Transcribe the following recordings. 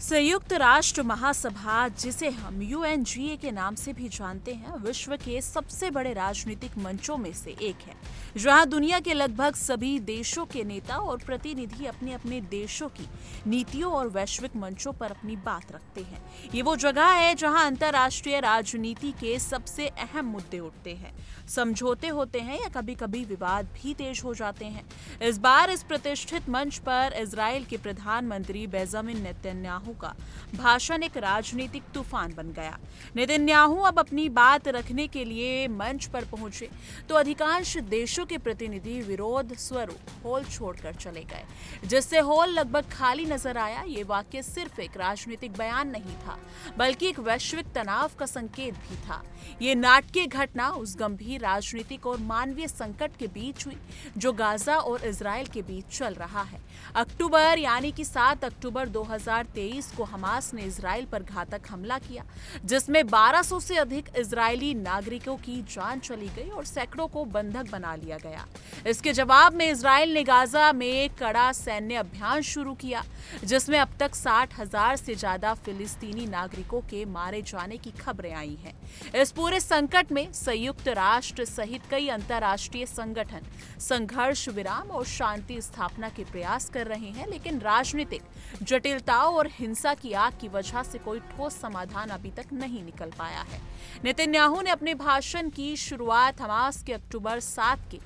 संयुक्त राष्ट्र महासभा, जिसे हम यूएनजीए के नाम से भी जानते हैं, विश्व के सबसे बड़े राजनीतिक मंचों में से एक है, जहां दुनिया के लगभग सभी देशों के नेता और प्रतिनिधि अपने अपने देशों की नीतियों और वैश्विक मंचों पर अपनी बात रखते हैं। ये वो जगह है जहां अंतर्राष्ट्रीय राजनीति के सबसे अहम मुद्दे उठते हैं, समझौते होते हैं या कभी कभी विवाद भी तेज हो जाते हैं। इस बार इस प्रतिष्ठित मंच पर इजराइल के प्रधानमंत्री बेंजामिन नेतन्याहू का भाषण एक राजनीतिक तूफान बन गया। नेतन्याहू अब अपनी बात रखने के लिए मंच पर पहुंचे तो अधिकांश देशों के प्रतिनिधि विरोध स्वरूप हॉल छोड़कर चले गए, जिससे हॉल लगभग खाली नजर आया। ये वाक्य सिर्फ एक राजनीतिक बयान नहीं था, बल्कि एक वैश्विक तनाव का संकेत भी था। ये नाटकीय घटना उस गंभीर राजनीतिक और मानवीय संकट के बीच हुई जो गाजा और इजराइल के बीच चल रहा है। अक्टूबर यानी कि 7 अक्टूबर 2023 को हमास ने इजराइल पर घातक हमला किया, जिसमें 1200 से अधिक इजरायली नागरिकों की जान चली गई और सैकड़ों को बंधक बना लिया गया। इसके जवाब में इजराइल ने गाजा में कड़ा सैन्य अभियान शुरू किया, जिसमें अब तक 60,000 से ज्यादा फिलिस्तीनी नागरिकों के मारे जाने की खबरें आई हैं। इस पूरे संकट में संयुक्त राष्ट्र सहित कई अंतर्राष्ट्रीय संगठन संघर्ष विराम और शांति स्थापना के प्रयास कर रहे हैं, लेकिन राजनीतिक जटिलताओं और हिंसा की आग की वजह से कोई ठोस समाधान अभी तक नहीं निकल पाया है। नेतन्याहू ने अपने भाषण की शुरुआत हमास के अक्टूबर 7 के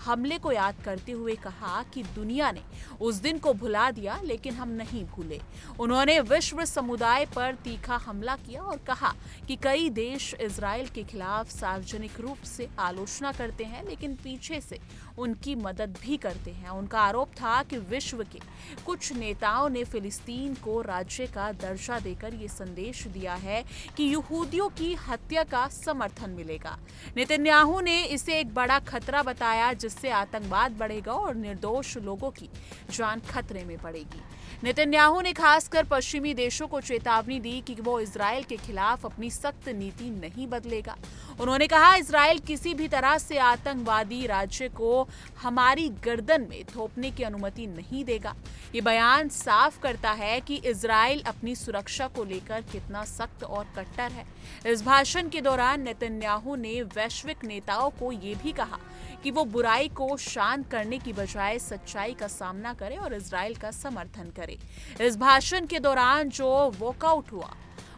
हमले को याद करते हुए कहा कि दुनिया ने उस दिन को भुला दिया, लेकिन हम नहीं भूले। उन्होंने विश्व समुदाय पर तीखा हमला किया और कहा कि कई देश इजराइल के खिलाफ सार्वजनिक रूप से आलोचना करते हैं, लेकिन पीछे से उनकी मदद भी करते हैं। उनका आरोप था कि विश्व के कुछ नेताओं ने फिलिस्तीन को राज्य का दर्जा देकर ये संदेश दिया है कि यहूदियों की हत्या का समर्थन मिलेगा। नेतन्याहू ने इसे एक बड़ा खतरा बताया, जिससे आतंकवाद बढ़ेगा और निर्दोष लोगों की जान खतरे में पड़ेगी। नेतन्याहू ने खासकर पश्चिमी देशों को चेतावनी दी कि वो इजराइल के खिलाफ अपनी सख्त नीति नहीं बदलेगा। उन्होंने कहा, इजराइल किसी भी तरह से आतंकवादी राज्य को हमारी गर्दन में थोपने की अनुमति नहीं देगा। ये बयान साफ करता है कि इजराइल अपनी सुरक्षा को लेकर कितना सख्त और कट्टर है। इस भाषण के दौरान नेतन्याहू ने वैश्विक नेताओं को ये भी कहा कि वो बुराई को शांत करने की बजाय सच्चाई का सामना करे और इजराइल का समर्थन करे। इस भाषण के दौरान जो वॉकआउट हुआ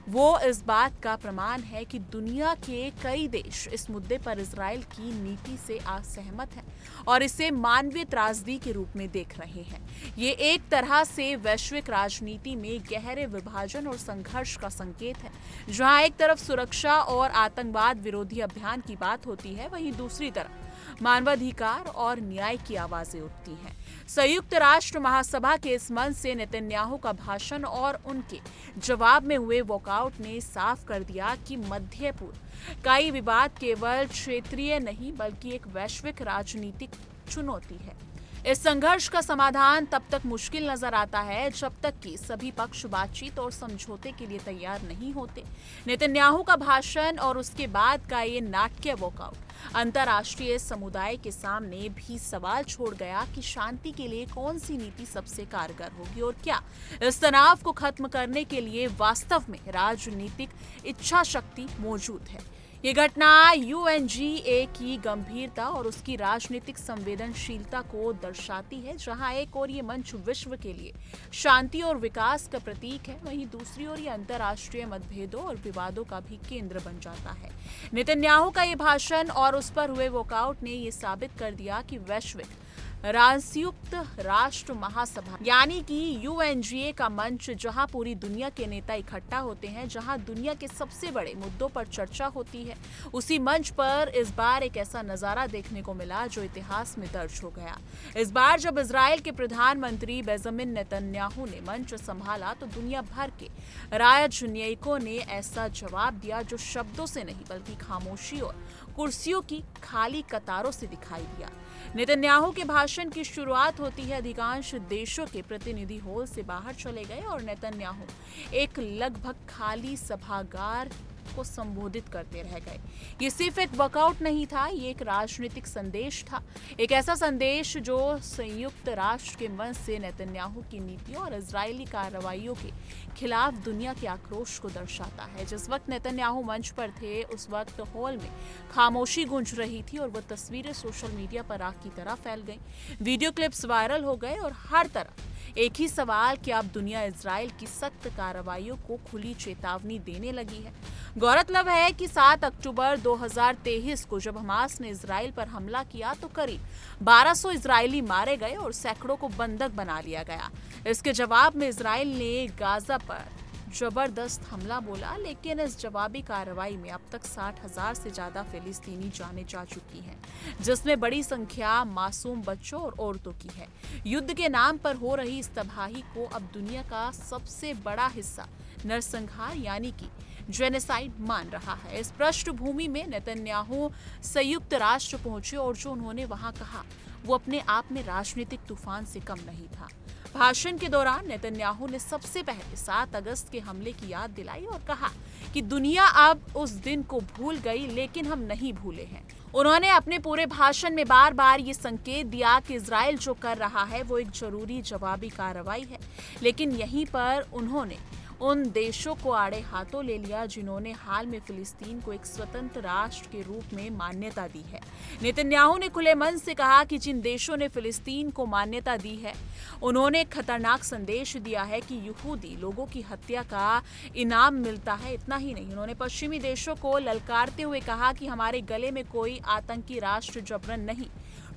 वो इस बात का प्रमाण है कि दुनिया के कई देश इस मुद्दे पर इजराइल की नीति से असहमत हैं और इसे मानवीय त्रासदी के रूप में देख रहे हैं। ये एक तरह से वैश्विक राजनीति में गहरे विभाजन और संघर्ष का संकेत है, जहां एक तरफ सुरक्षा और आतंकवाद विरोधी अभियान की बात होती है, वहीं दूसरी तरफ मानवाधिकार और न्याय की आवाजें उठती हैं। संयुक्त राष्ट्र महासभा के इस मंच से नेतन्याहू का भाषण और उनके जवाब में हुए वॉकआउट ने साफ कर दिया कि मध्य पूर्व का ये विवाद केवल क्षेत्रीय नहीं बल्कि एक वैश्विक राजनीतिक चुनौती है। इस संघर्ष का समाधान तब तक मुश्किल नजर आता है जब तक कि सभी पक्ष बातचीत और समझौते के लिए तैयार नहीं होते। नेतन्याहू का भाषण और उसके बाद का ये नाटकीय वॉकआउट अंतर्राष्ट्रीय समुदाय के सामने भी सवाल छोड़ गया कि शांति के लिए कौन सी नीति सबसे कारगर होगी और क्या इस तनाव को खत्म करने के लिए वास्तव में राजनीतिक इच्छा शक्ति मौजूद है। ये घटना यूएनजीए की गंभीरता और उसकी राजनीतिक संवेदनशीलता को दर्शाती है, जहां एक ओर ये मंच विश्व के लिए शांति और विकास का प्रतीक है, वहीं दूसरी ओर ये अंतर्राष्ट्रीय मतभेदों और विवादों का भी केंद्र बन जाता है। नेतन्याहू का ये भाषण और उस पर हुए वॉकआउट ने ये साबित कर दिया कि वैश्विक संयुक्त राष्ट्र महासभा यानी कि यूएनजीए का मंच, जहां पूरी दुनिया के नेता इकट्ठा होते हैं, जहां दुनिया के सबसे बड़े मुद्दों पर चर्चा होती है, उसी मंच पर इस बार एक ऐसा नजारा देखने को मिला जो इतिहास में दर्ज हो गया। इस बार जब इजराइल के प्रधानमंत्री बेंजामिन नेतन्याहू ने मंच संभाला तो दुनिया भर के राजनयिकों ने ऐसा जवाब दिया जो शब्दों से नहीं बल्कि खामोशी और कुर्सियों की खाली कतारों से दिखाई दिया। नेतन्याहू के भाषण की शुरुआत होती है अधिकांश देशों के प्रतिनिधि हॉल से बाहर चले गए और नेतन्याहू एक लगभग खाली सभागार को संबोधित करते रह गए। ये सिर्फ एक वर्कआउट नहीं था, ये एक राजनीतिक संदेश था, एक ऐसा संदेश जो संयुक्त राष्ट्र के मंच से नेतन्याहू की नीतियों और इजरायली कार्रवाइयों के खिलाफ दुनिया के आक्रोश को दर्शाता है। जिस वक्त नेतन्याहू मंच पर थे, उस वक्त हॉल में खामोशी गूंज रही थी और वो तस्वीरें सोशल मीडिया पर आग की तरह फैल गई। वीडियो क्लिप्स वायरल हो गए और हर तरफ एक ही सवाल कि अब दुनिया इजराइल की सख्त कार्रवाइयों को खुली चेतावनी देने लगी है। गौरतलब है कि 7 अक्टूबर 2023 को जब हमास ने इजराइल पर हमला किया तो करीब 1200 इजरायली मारे गए और सैकड़ों को बंधक बना लिया गया। इसके जवाब में इजराइल ने गाजा पर जबरदस्त हमला बोला, लेकिन इस जवाबी कार्रवाई में अब तक 60,000 से ज्यादा फिलिस्तीनी जानें जा चुकी हैं, जिसमें बड़ी संख्या मासूम बच्चों और औरतों की है। युद्ध के नाम पर हो रही इस तबाही को अब दुनिया का सबसे बड़ा हिस्सा नरसंहार यानी कि जेनोसाइड मान रहा है। इस पृष्ठभूमि में नेतन्याहू संयुक्त राष्ट्र पहुंचे और जो उन्होंने वहां कहा वो अपने आप में राजनीतिक तूफान से कम नहीं था। भाषण के दौरान नेतन्याहू ने सबसे पहले 7 अगस्त के हमले की याद दिलाई और कहा कि दुनिया अब उस दिन को भूल गई, लेकिन हम नहीं भूले हैं। उन्होंने अपने पूरे भाषण में बार बार ये संकेत दिया कि इजराइल जो कर रहा है वो एक जरूरी जवाबी कार्रवाई है, लेकिन यहीं पर उन्होंने उन देशों को आड़े हाथों ले लिया जिन्होंने हाल में फिलिस्तीन को एक स्वतंत्र राष्ट्र के रूप में मान्यता दी है। नेतन्याहू ने खुले मन से कहा कि जिन देशों ने फिलिस्तीन को मान्यता दी है, उन्होंने एक खतरनाक संदेश दिया है कि यहूदी लोगों की हत्या का इनाम मिलता है। इतना ही नहीं, उन्होंने पश्चिमी देशों को ललकारते हुए कहा कि हमारे गले में कोई आतंकी राष्ट्र जबरन नहीं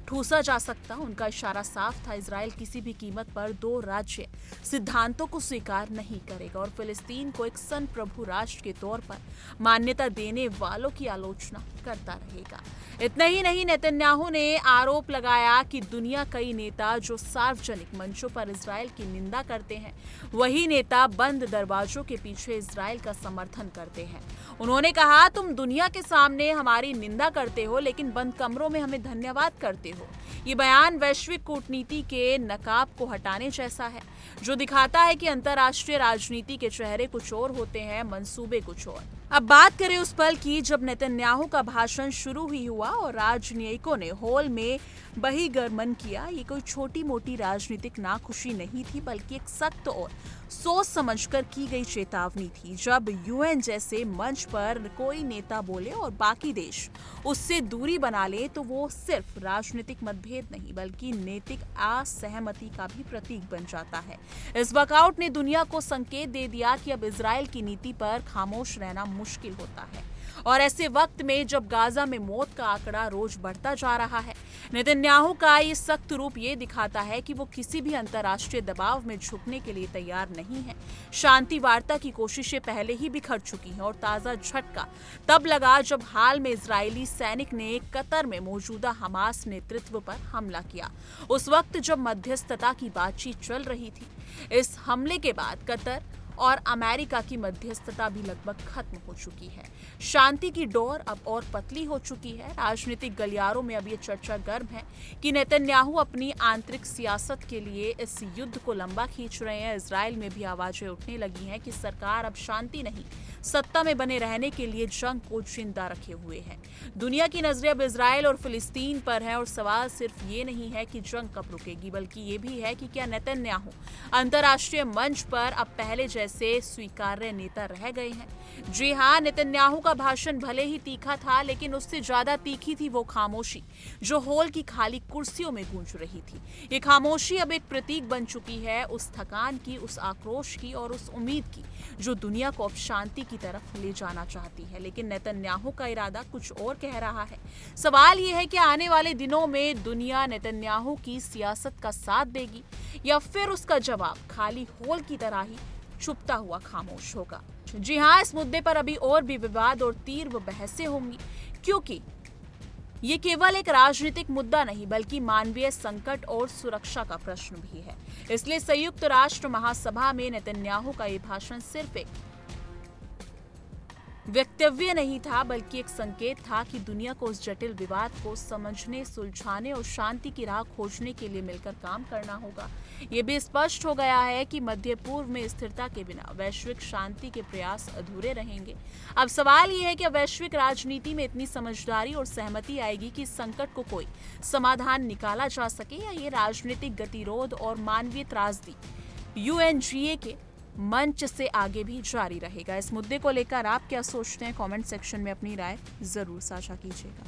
ठूसा जा सकता। उनका इशारा साफ था, इजराइल किसी भी कीमत पर 2 राज्य सिद्धांतों को स्वीकार नहीं करेगा और फिलिस्तीन को एक संप्रभु राष्ट्र के तौर पर मान्यता देने वालों की आलोचना करता रहेगा। इतना ही नहीं, नेतन्याहू ने आरोप लगाया कि दुनिया कई नेता जो सार्वजनिक मंचों पर इजराइल की निंदा करते हैं, वही नेता बंद दरवाजों के पीछे इजराइल का समर्थन करते हैं। उन्होंने कहा, तुम दुनिया के सामने हमारी निंदा करते हो, लेकिन बंद कमरों में हमें धन्यवाद करते हो। ये बयान वैश्विक कूटनीति के नकाब को हटाने जैसा है, जो दिखाता है कि अंतर्राष्ट्रीय राजनीति के चेहरे कुछ और होते हैं, मंसूबे कुछ और। अब बात करें उस पल की जब नेतन्याहू का भाषण शुरू ही हुआ और राजनयिकों ने हॉल में बहिर्गमन किया। ये कोई छोटी मोटी राजनीतिक नाखुशी नहीं थी, बल्कि एक सख्त और सोच समझकर की गई चेतावनी थी। जब यूएन जैसे मंच पर कोई नेता बोले और बाकी देश उससे दूरी बना ले, तो वो सिर्फ राजनीतिक मतभेद नहीं बल्कि नैतिक असहमति का भी प्रतीक बन जाता है। इस वर्कआउट ने दुनिया को संकेत दे दिया कि अब इजराइल की नीति पर खामोश रहना मुश्किल होता है। और ऐसे वक्त में जब गाजा में मौत का आंकड़ा रोज बढ़ता जा रहा है, नेतन्याहू का ये सख्त रूप ये दिखाता है कि वो किसी भी अंतर्राष्ट्रीय दबाव में झुकने के लिए तैयार नहीं है। शांति वार्ता की कोशिशें पहले ही बिखर चुकी हैं और ताजा झटका तब लगा जब हाल में इजरायली सैनिक ने कतर में मौजूदा हमास नेतृत्व पर हमला किया। उस वक्त जब मध्यस्थता की बातचीत चल रही थी, इस हमले के बाद कतर और अमेरिका की मध्यस्थता भी लगभग खत्म हो चुकी है। शांति की डोर अब और पतली हो चुकी है। राजनीतिक गलियारों में अब ये चर्चा गर्म है कि नेतन्याहू अपनी आंतरिक सियासत के लिए इस युद्ध को लंबा खींच रहे हैं। इजराइल में भी आवाजें उठने लगी हैं कि सरकार अब शांति नहीं, सत्ता में बने रहने के लिए जंग को जिंदा रखे हुए है। दुनिया की नजरें अब इजराइल और फिलिस्तीन पर है और सवाल सिर्फ ये नहीं है कि जंग कब रुकेगी, बल्कि ये भी है कि क्या नेतन्याहू अंतर्राष्ट्रीय मंच पर अब पहले से स्वीकार्य नेता रह गए हैं। जी हाँ, नेतन्याहू का भाषण भले ही तीखा था, लेकिन उससे ज्यादा तीखी थी वो खामोशी जो हॉल की खाली कुर्सियों में गूंज रही थी। ये खामोशी अब एक प्रतीक बन चुकी है उस थकान की, उस आक्रोश की और उस उम्मीद की जो दुनिया को अब शांति की तरफ ले जाना चाहती है। लेकिन नेतन्याहू का इरादा कुछ और कह रहा है। सवाल ये है कि आने वाले दिनों में दुनिया नेतन्याहू की सियासत का साथ देगी या फिर उसका जवाब खाली हॉल की तरह ही छुपता हुआ खामोश होगा। जी हाँ, इस मुद्दे पर अभी और भी विवाद और तीव्र बहसें होंगी, क्योंकि ये केवल एक राजनीतिक मुद्दा नहीं बल्कि मानवीय संकट और सुरक्षा का प्रश्न भी है। इसलिए संयुक्त राष्ट्र महासभा में नेतन्याहू का ये भाषण सिर्फ एक वक्तव्य नहीं था, बल्कि एक संकेत था कि दुनिया को उस जटिल विवाद को समझने, सुलझाने और शांति की राह खोजने के लिए मिलकर काम करना होगा। ये भी स्पष्ट हो गया है कि मध्य पूर्व में स्थिरता के बिना वैश्विक शांति के प्रयास अधूरे रहेंगे। अब सवाल ये है कि वैश्विक राजनीति में इतनी समझदारी और सहमति आएगी कि इस संकट को कोई समाधान निकाला जा सके, या ये राजनीतिक गतिरोध और मानवीय त्रासदी यूएनजीए के मंच से आगे भी जारी रहेगा। इस मुद्दे को लेकर आप क्या सोचते हैं? कमेंट सेक्शन में अपनी राय जरूर साझा कीजिएगा।